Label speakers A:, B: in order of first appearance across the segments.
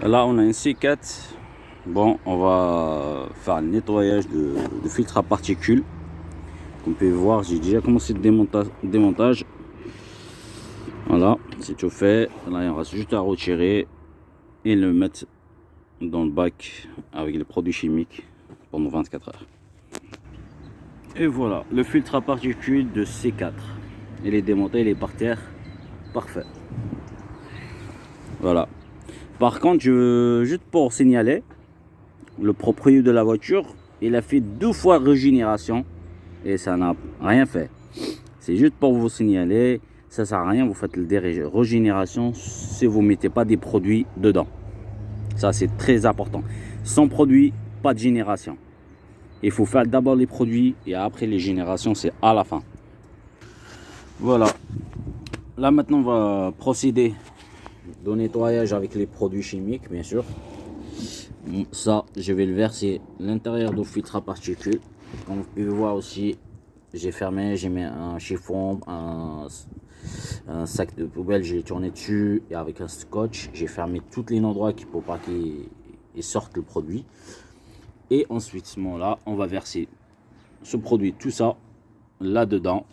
A: Là, on a un C4. Bon, on va faire le nettoyage de filtre à particules. Comme vous pouvez voir, j'ai déjà commencé le démontage. Voilà, c'est tout fait. Là, il reste juste à retirer et le mettre dans le bac avec les produits chimiques pendant 24 heures. Et voilà, le filtre à particules de C4. Il est démonté, il est par terre. Parfait. Voilà. Par contre, juste pour signaler, le propriétaire de la voiture, il a fait 2 fois régénération et ça n'a rien fait. C'est juste pour vous signaler, ça sert à rien, vous faites le régénération si vous ne mettez pas des produits dedans. Ça, c'est très important. Sans produit, pas de génération. Il faut faire d'abord les produits et après les générations, c'est à la fin. Voilà. Là, maintenant, on va procéder au nettoyage avec les produits chimiques, bien sûr. Ça, je vais le verser à l'intérieur du filtre à particules. Comme vous pouvez voir aussi, j'ai fermé, j'ai mis un chiffon, un sac de poubelle, j'ai tourné dessus et avec un scotch, j'ai fermé tous les endroits pour pas qu'ils sortent le produit. Et ensuite, ce moment-là, on va verser ce produit, tout ça, là-dedans.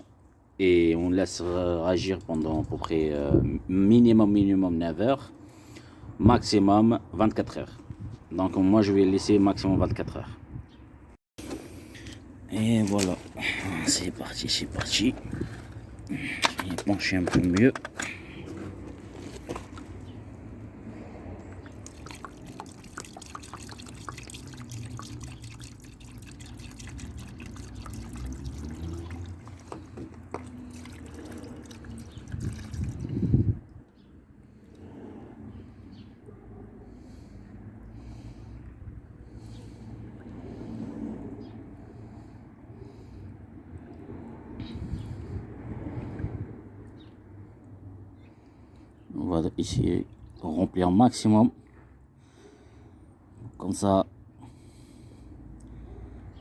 A: Et on laisse agir pendant à peu près minimum 9 heures, maximum 24 heures. Donc moi, je vais laisser maximum 24 heures. Et voilà, c'est parti, c'est parti. Je vais pencher un peu mieux. On va essayer de remplir un maximum. Comme ça,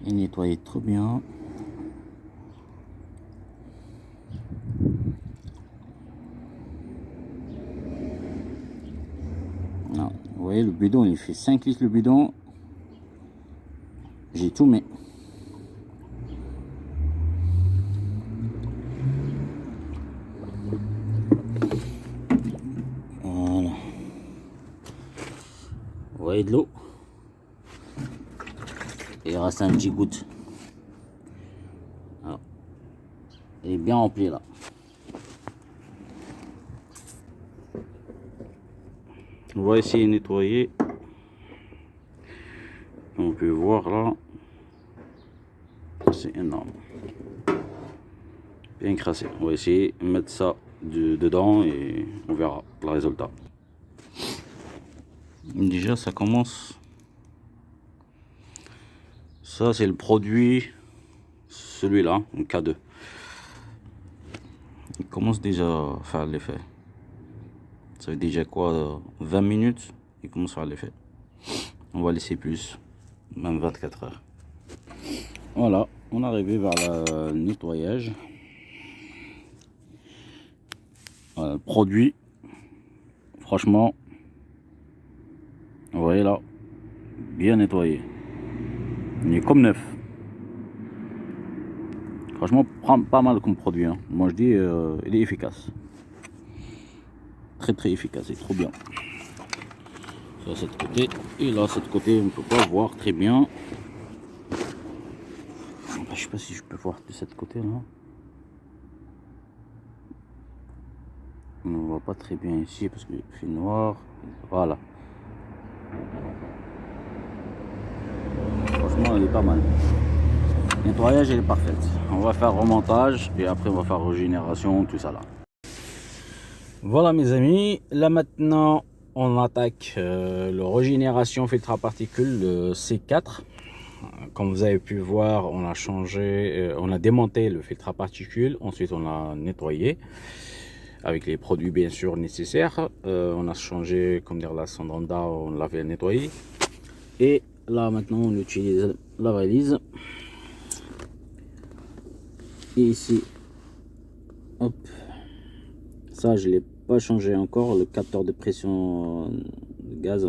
A: et nettoyer trop bien. Alors, vous voyez, le bidon, il fait 5 litres le bidon. J'ai tout mis. Voilà. Vous voyez de l'eau. Il reste un petit goutte. Alors, il est bien rempli là. On va essayer de nettoyer. Comme on peut voir là, c'est énorme. Bien crassé. On va essayer de mettre ça dedans et on verra le résultat. Déjà, ça commence. Ça, c'est le produit, celui-là, un K2. Il commence déjà à faire l'effet. Ça fait déjà quoi, 20 minutes, il commence à faire l'effet. On va laisser plus, même 24 heures. Voilà, on est arrivé vers le nettoyage. Voilà, le produit, franchement, vous voyez là, bien nettoyé. Il est comme neuf. Franchement, prend pas mal comme produit. Hein. Moi je dis, il est efficace. Très efficace, c'est trop bien. Ça, cette côté, et là, cette côté, on ne peut pas voir très bien. Je sais pas si je peux voir de cette côté là. On ne voit pas très bien ici parce qu'il fait noir. Voilà. Franchement, elle est pas mal. Le nettoyage, elle est parfaite. On va faire remontage et après on va faire régénération, tout ça là. Voilà mes amis. Là maintenant, on attaque le régénération filtre à particules le C4. Comme vous avez pu voir, on a changé, on a démonté le filtre à particules. Ensuite, on a nettoyé avec les produits bien sûr nécessaires. On a changé, comme dire la Sandronda, on l'avait nettoyé. Et là maintenant, on utilise la valise. Et ici, hop, ça je l'ai pas changé encore, le capteur de pression de gaz.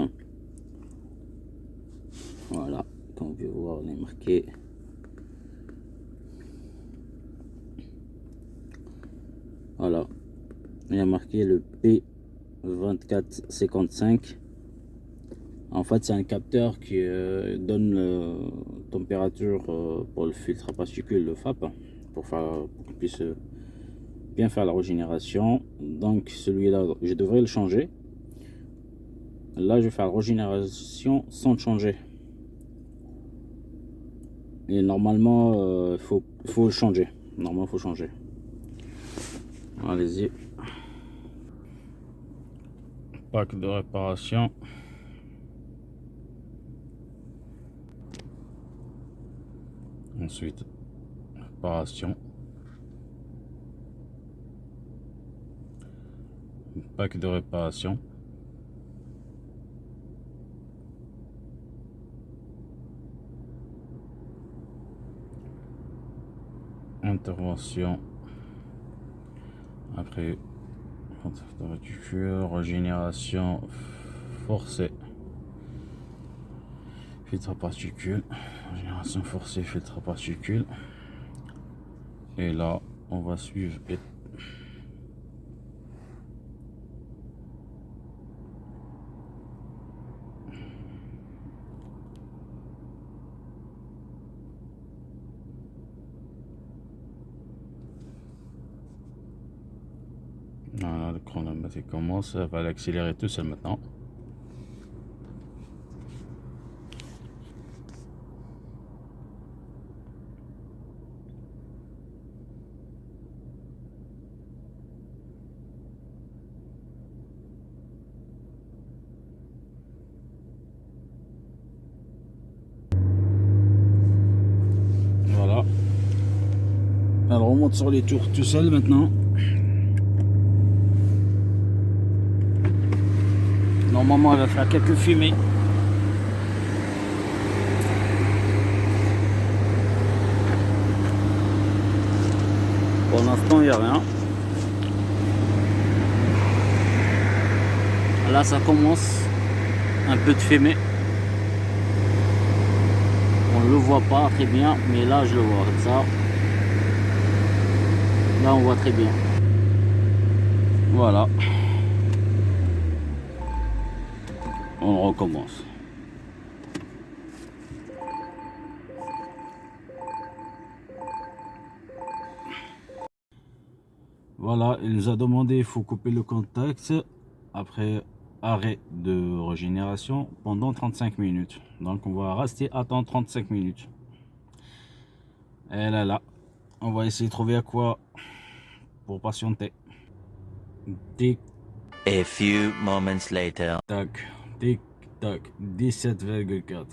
A: Voilà, comme vous pouvez voir, on est marqué. Voilà, il y a marqué le P2455. En fait, c'est un capteur qui donne température pour le filtre à particules, le FAP, pour qu'on puisse bien faire la régénération. Donc celui-là, je devrais le changer. Là, je vais faire la régénération sans le changer. Et normalement, il faut le changer. Normalement, il faut changer. Allez-y. Pack de réparation. Ensuite, réparation. Pack de réparation. Intervention. Après, régénération forcée. Filtre à particules. Régénération forcée, filtre à particules. Et là, on va suivre. Voilà, le chronomètre commence, ça va l'accélérer tout seul maintenant. Voilà. Elle remonte sur les tours tout seul maintenant. Normalement, elle va faire quelques fumées. Pour l'instant, il n'y a rien. Là, ça commence un peu de fumée. On ne le voit pas très bien, mais là, je le vois comme ça. Là, on voit très bien. Voilà. On recommence. Voilà, il nous a demandé, il faut couper le contact après arrêt de régénération pendant 35 minutes. Donc on va rester attendre 35 minutes. Et là, on va essayer de trouver à quoi pour patienter. Tic.
B: A few moments later.
A: Tac, tic, tac, 17,4.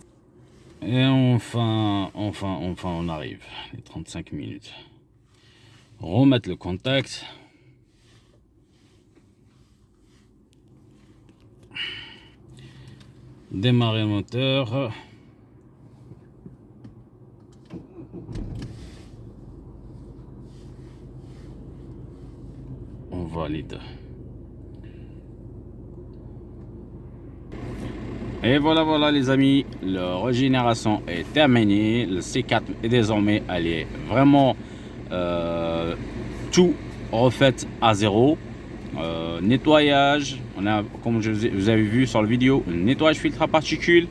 A: Et enfin, on arrive, les 35 minutes. Remettre le contact. Démarrer le moteur. On valide. Et voilà les amis, la régénération est terminée. Le C4 est désormais, elle est vraiment tout refait à zéro. Nettoyage, on a, comme vous avez vu sur la vidéo, un nettoyage filtre à particules,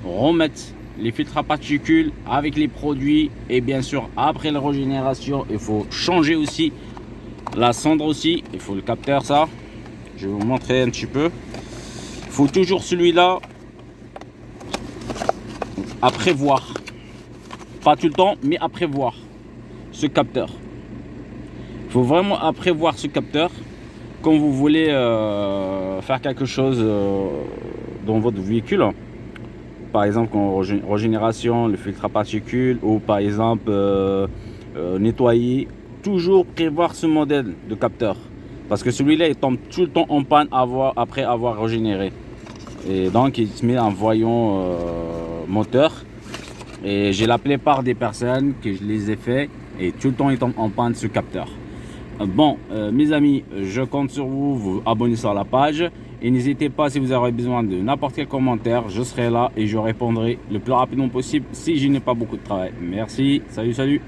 A: remettre les filtres à particules avec les produits, et bien sûr après la régénération il faut changer aussi la cendre aussi, il faut le capteur. Ça je vais vous montrer un petit peu. Il faut toujours celui-là à prévoir, pas tout le temps mais à prévoir ce capteur. Il faut vraiment à prévoir ce capteur quand vous voulez faire quelque chose dans votre véhicule. Par exemple, en régénération, le filtre à particules, ou par exemple nettoyer. Toujours prévoir ce modèle de capteur, parce que celui-là il tombe tout le temps en panne après avoir régénéré, et donc il se met en voyant moteur. Et j'ai la plupart des personnes que je les ai fait et tout le temps ils tombent en panne ce capteur. Bon mes amis, je compte sur vous, vous abonnez sur la page Et n'hésitez pas, si vous avez besoin de n'importe quel commentaire, je serai là et je répondrai le plus rapidement possible si je n'ai pas beaucoup de travail. Merci, salut.